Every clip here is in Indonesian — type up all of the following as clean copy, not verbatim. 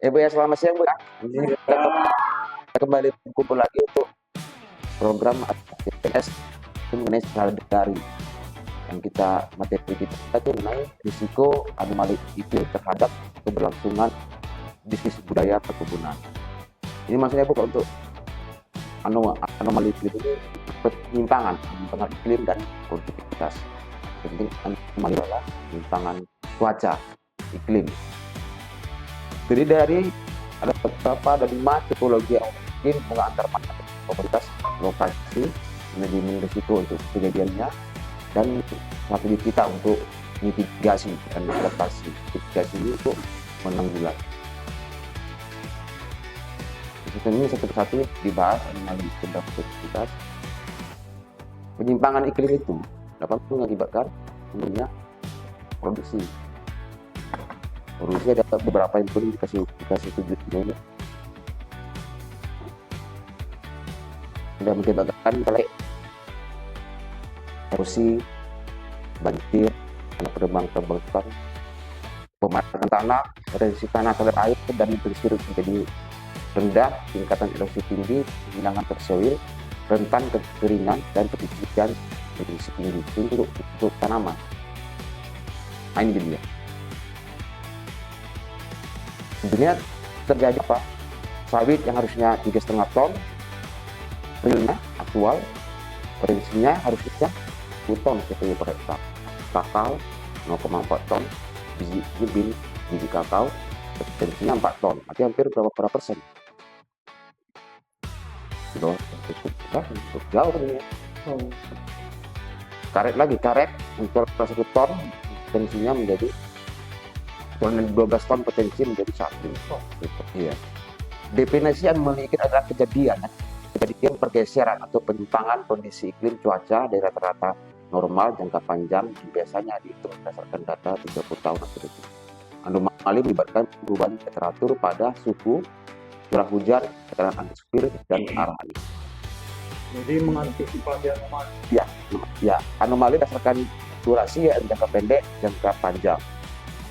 Bu ya, selamat siang Bu ya. Ini kita kembali kumpul lagi untuk program ATS mengenai dari yang materi kita itu mengenai risiko anomali iklim terhadap keberlangsungan bisnis budaya perkebunan. Ini maksudnya Bu untuk anomali iklim ini penyimpangan iklim dan produktivitas. Penting anomali adalah penyimpangan cuaca iklim. Jadi ada 5 tipologi yang mungkin mengantar komoditas lokasi, manajemen risiko untuk kejadiannya, dan strategi kita untuk mitigasi dan adaptasi. Mitigasi ini untuk menanggulangi. Sistem ini satu persatu dibahas melalui produktivitas. Penyimpangan iklim itu dapat mengakibatkan menurunnya produksi. Produksi ada beberapa yang perlu dikasih tujuh ini. Sudah mengakibatkan erosi, banjir, penebang-tebang, pemanasan tanah, resiko tanah terhadap air dan intensity menjadi rendah, tingkatan erosi tinggi, kehilangan tersoil, rentan kekeringan dan kebijikan menjadi tinggi untuk tanaman. Nah, ini dia. Sebenarnya terjadi apa? Sawit yang harusnya 3,5 ton, realnya aktual potensinya harusnya 10 ton seperti per hektar. Kakao 0,4 ton, biji kakao potensinya 4 ton. Artinya hampir berapa persen? Sudah cukup jauh ini. Karet untuk 1 ton potensinya menjadi 12 ton potensi menjadi 1 ton. Iya. Definisi anomali iklim adalah kejadian pergeseran atau penyimpangan kondisi iklim cuaca dari rata-rata normal jangka panjang yang biasanya dihitung berdasarkan data 30 tahun atau lebih. Anomali melibatkan perubahan temperatur pada suhu, curah hujan, tekanan atmosfer, dan arah angin. Jadi mengantisipasi anomali. Ya, anomali berdasarkan durasi ya, jangka pendek, jangka panjang.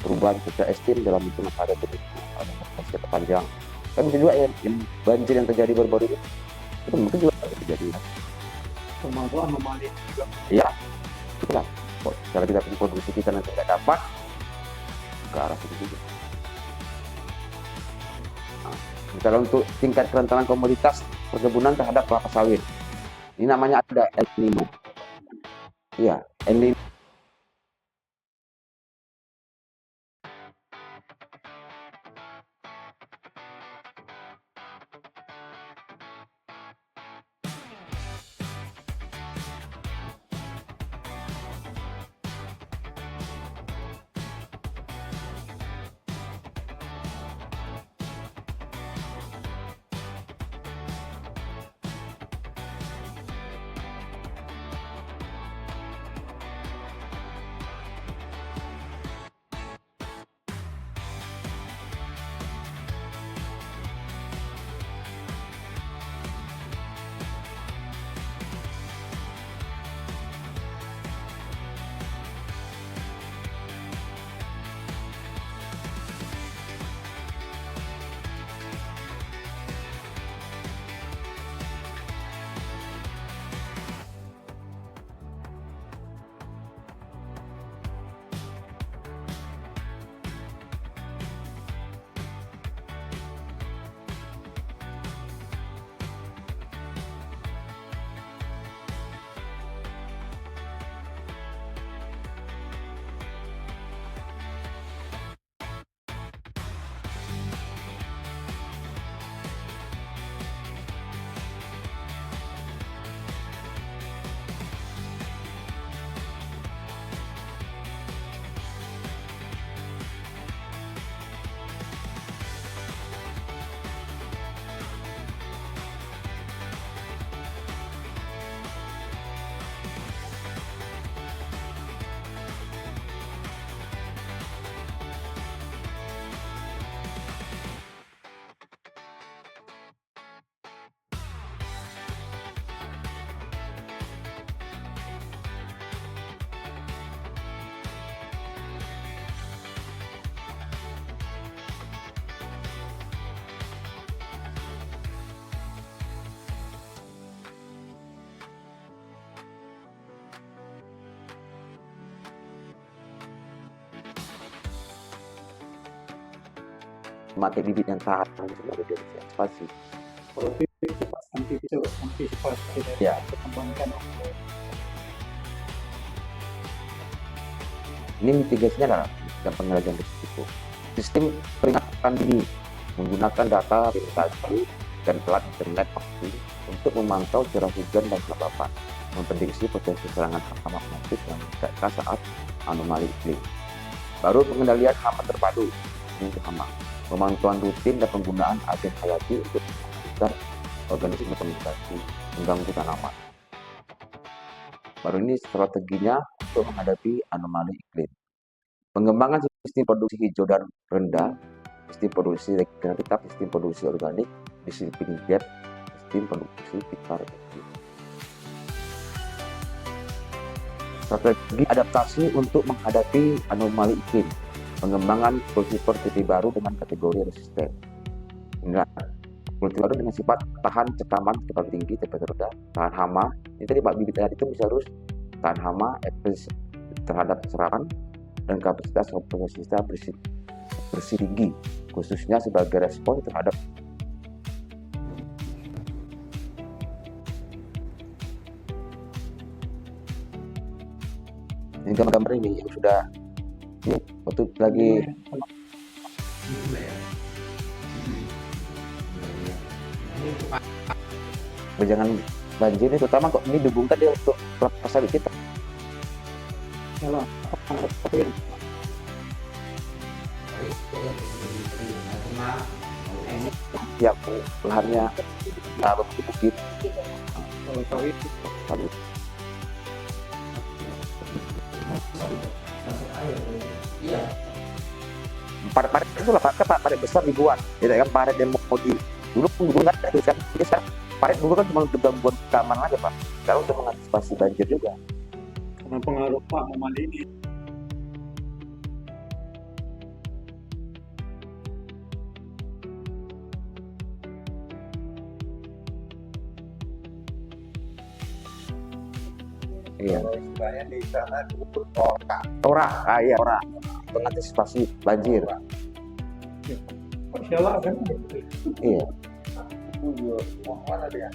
Perubahan cuaca ekstrim dalam hitungan pada jangka panjang. Kan juga yang banjir yang terjadi baru-baru ini itu mungkin juga terjadi. Termasuk anomali juga. Iya, itulah. Kalau kita produksi kita nanti tidak dapat ke arah itu juga. Nah, kalau untuk tingkat kerentanan komoditas perkebunan terhadap kelapa sawit, ini namanya ada El Nino. Iya, El Nino. memakai bibit yang tahan sebagai diantisipasi. Berarti antisipasi dari Ya. perkembangan. Ini mitigasinya adalah pengendalian risiko. Sistem peringatan dini menggunakan data vegetasi dan plat internet pasti untuk memantau curah hujan dan kelembapan, memprediksi potensi serangan hama penyakit yang meningkat saat anomali iklim. Baru pengendalian hama terpadu untuk hama, pemantauan rutin dan penggunaan agen hayati untuk menghentikan organisme komunikasi mengganggu tanaman. Baru ini strateginya untuk menghadapi anomali iklim. Pengembangan sistem produksi hijau dan rendah, sistem produksi regeneratif, sistem produksi organik, disiplin gap, sistem produksi pintar iklim. Strategi adaptasi untuk menghadapi anomali iklim. Pengembangan kultivar TP baru dengan kategori resisten. Ingat, kultivar baru dengan sifat tahan cekaman kecepatan tinggi, temperatur rendah, tahan hama. Ini tadi Pak bibit tadi itu bisa harus tahan hama, terhadap serangan, dan kapasitas operasinya bersih tinggi, khususnya sebagai respon terhadap ini gambar-gambar ini yang sudah ini waktu lagi jangan banjir ini terutama kok ini dihubungkan dia untuk kelapa sawit kita. Salah. Ya, lahannya bukit. Kalau sawit Sawit. Paret itu lah paret besar dibuat, tidak kan paret yang mau di dulu penggunaan itu kan, jadi sekarang paret dulu kan cuma untuk buat keamanan aja Pak. Sekarang untuk mengantisipasi banjir juga. karena pengaruh anomali ini. Iya. Istilahnya di sana disebut Ora, mengantisipasi banjir. Salah kan? Iya. mana dia?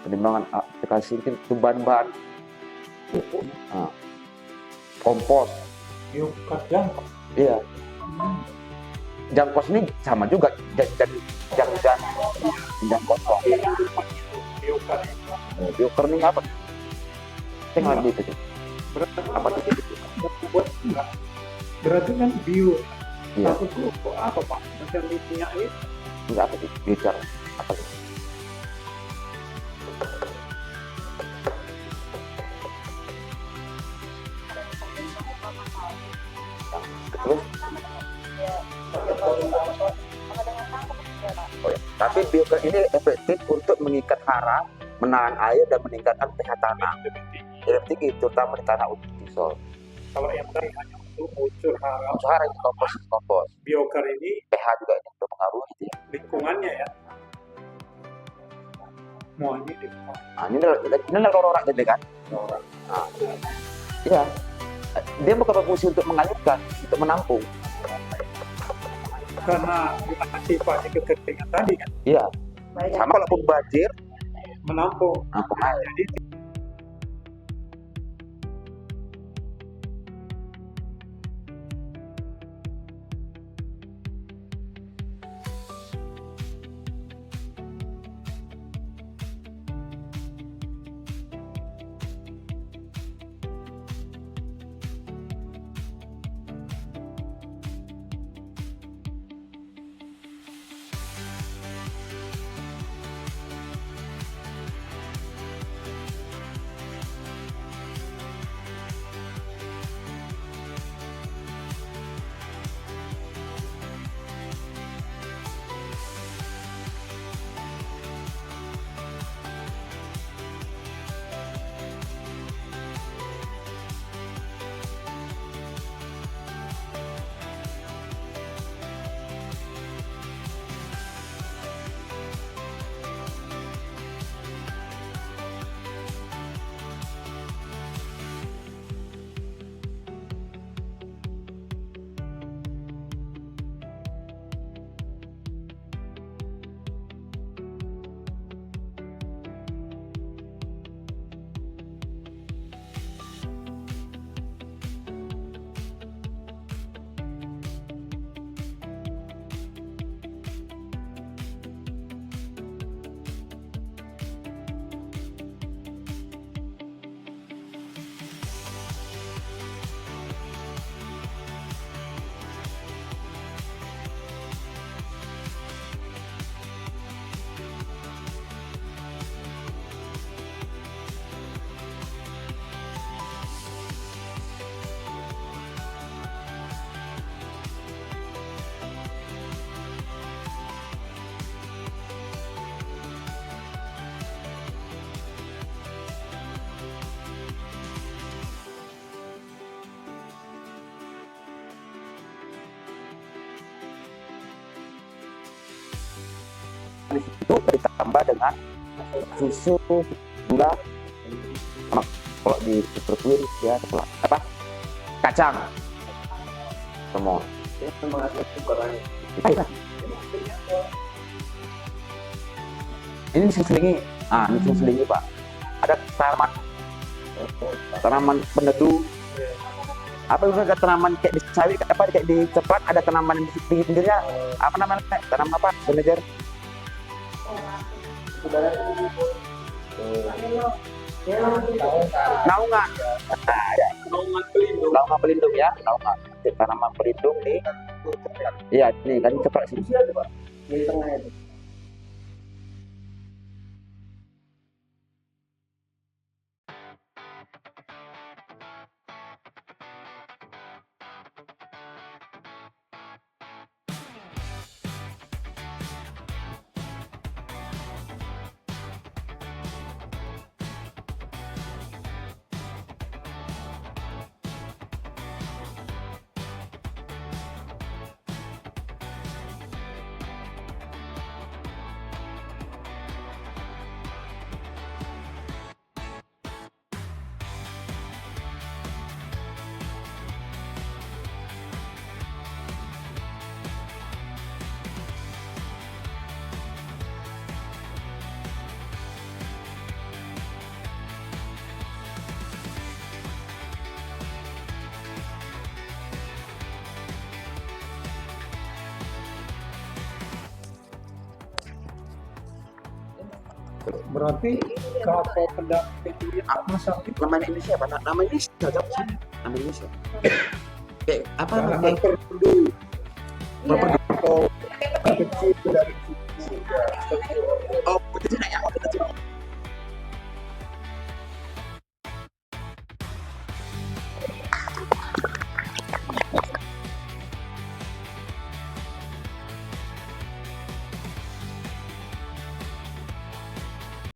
Penimbangan aplikasi itu bahan-bahan kompos. Yuk, kadang. Iya. Jangkos ini sama juga jang kosong. Biokar. Bioker ini apa? Saya nggak gitu sih. Apa tuh? Buat enggak. Berarti kan bio. Iya. Aku tuh apa Pak? Macam minyak ini. Enggak apa sih? Bioker apa sih? Terus? Oh ya. Tapi bioker ini efektif untuk mengikat hara, menahan air dan meningkatkan pH tanah. Jadi tinggi, terutama di tanah utisol. Kalau yang tadi hanya untuk unsur hara, Unsur hara itu kompos. biokar ini pH juga ini berpengaruh gitu ya. lingkungannya ya. Mau ini lingkungan. Nah, ini lorak gede kan? Nah, iya. Dia bukan berfungsi untuk mengalirkan, untuk menampung. Karena antisipasi kekeringan tadi kan Iya. Sama walaupun banjir, menampung. nampung air. Jadi manis itu ditambah dengan susu, gula, sama kalau di superqueen ya apa kacang semua. Ini diselingi, ini diselingi Pak. Ada tanaman peneduh. Apa itu ada tanaman kayak di sawit, apa kayak di coklat ada tanaman di pinggirnya, apa namanya? Tanaman apa, manajer? Naungan. Naungan pelindung ya, naungan. Tanaman pelindung nih. Iya, nih kan coklat sini. Di tengah itu. Berarti kapal pendamping apa sakit Nama Indonesia apa? Nama Indonesia jawab sih. Nama Indonesia. Kayak apa? tanaman Kayak perdu berperdu. atau kecil dari Oh, betul ya.